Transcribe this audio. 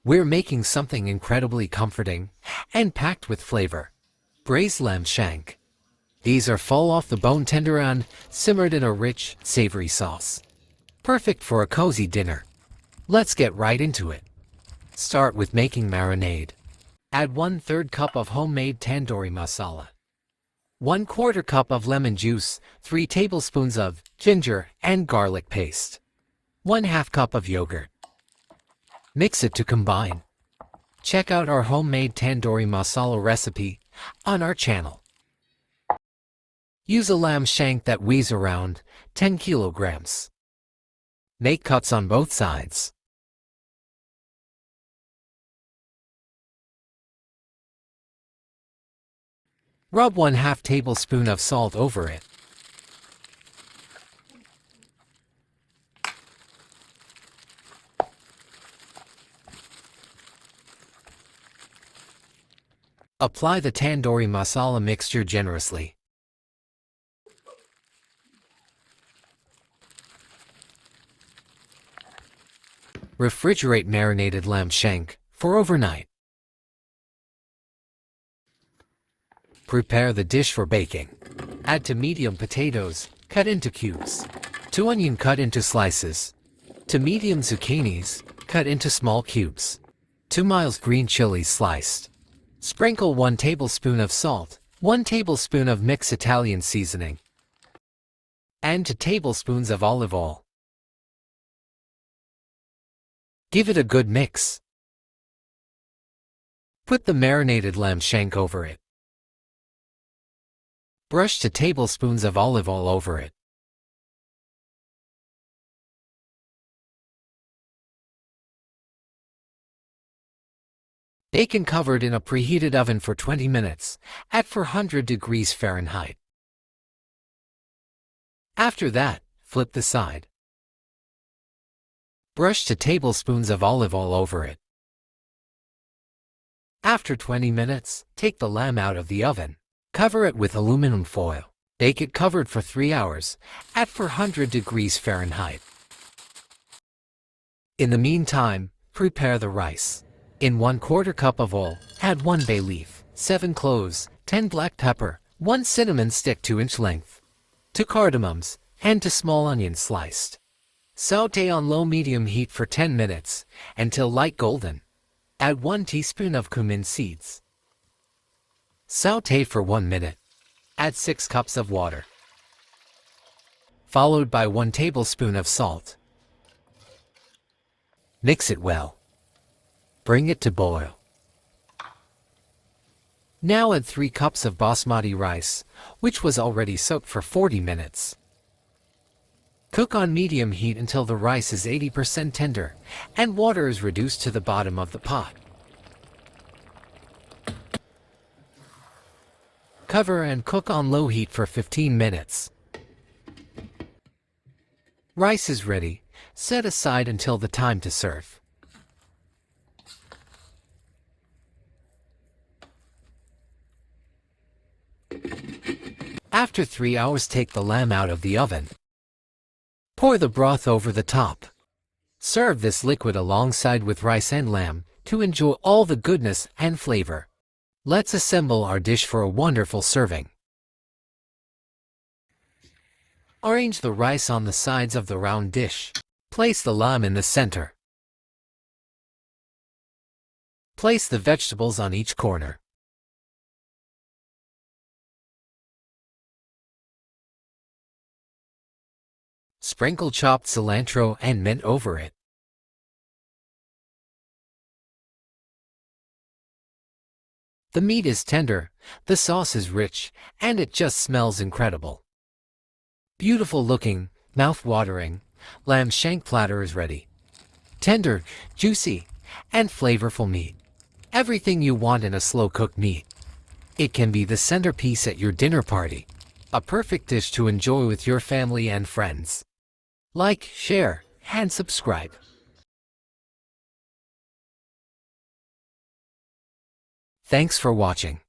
We're making something incredibly comforting and packed with flavor. Braised lamb shank. These are fall off the bone tender and simmered in a rich, savory sauce. Perfect for a cozy dinner. Let's get right into it. Start with making marinade. Add 1/3 cup of homemade tandoori masala. 1/4 cup of lemon juice, 3 tablespoons of ginger and garlic paste. 1/2 cup of yogurt. Mix it to combine. Check out our homemade tandoori masala recipe on our channel. Use a lamb shank that weighs around 10 kilograms. Make cuts on both sides. Rub 1/2 tablespoon of salt over it. Apply the tandoori masala mixture generously. Refrigerate marinated lamb shank for overnight. Prepare the dish for baking. Add to medium potatoes, cut into cubes. 2 onion cut into slices. 2 medium zucchinis, cut into small cubes. 2 mild green chilies sliced. Sprinkle 1 tablespoon of salt, 1 tablespoon of mixed Italian seasoning, and 2 tablespoons of olive oil. Give it a good mix. Put the marinated lamb shank over it. Brush 2 tablespoons of olive oil over it. Bake and covered in a preheated oven for 20 minutes at 400 degrees Fahrenheit. After that, flip the side. Brush 2 tablespoons of olive oil over it. After 20 minutes, take the lamb out of the oven. Cover it with aluminum foil. Bake it covered for 3 hours at 400 degrees Fahrenheit. In the meantime, prepare the rice. In 1/4 cup of oil, add 1 bay leaf, 7 cloves, 10 black pepper, 1 cinnamon stick 2-inch length, 2 cardamoms, and 2 small onions sliced. Sauté on low-medium heat for 10 minutes until light golden. Add 1 teaspoon of cumin seeds. Sauté for 1 minute. Add 6 cups of water, followed by 1 tablespoon of salt. Mix it well. Bring it to boil. Now add 3 cups of basmati rice, which was already soaked for 40 minutes. Cook on medium heat until the rice is 80% tender and water is reduced to the bottom of the pot. Cover and cook on low heat for 15 minutes. Rice is ready. Set aside until the time to serve. After 3 hours, take the lamb out of the oven. Pour the broth over the top. Serve this liquid alongside with rice and lamb to enjoy all the goodness and flavor. Let's assemble our dish for a wonderful serving. Arrange the rice on the sides of the round dish. Place the lamb in the center. Place the vegetables on each corner. Sprinkle chopped cilantro and mint over it. The meat is tender, the sauce is rich, and it just smells incredible. Beautiful looking, mouth-watering, lamb shank platter is ready. Tender, juicy, and flavorful meat. Everything you want in a slow-cooked meat. It can be the centerpiece at your dinner party. A perfect dish to enjoy with your family and friends. Like, share, and subscribe. Thanks for watching.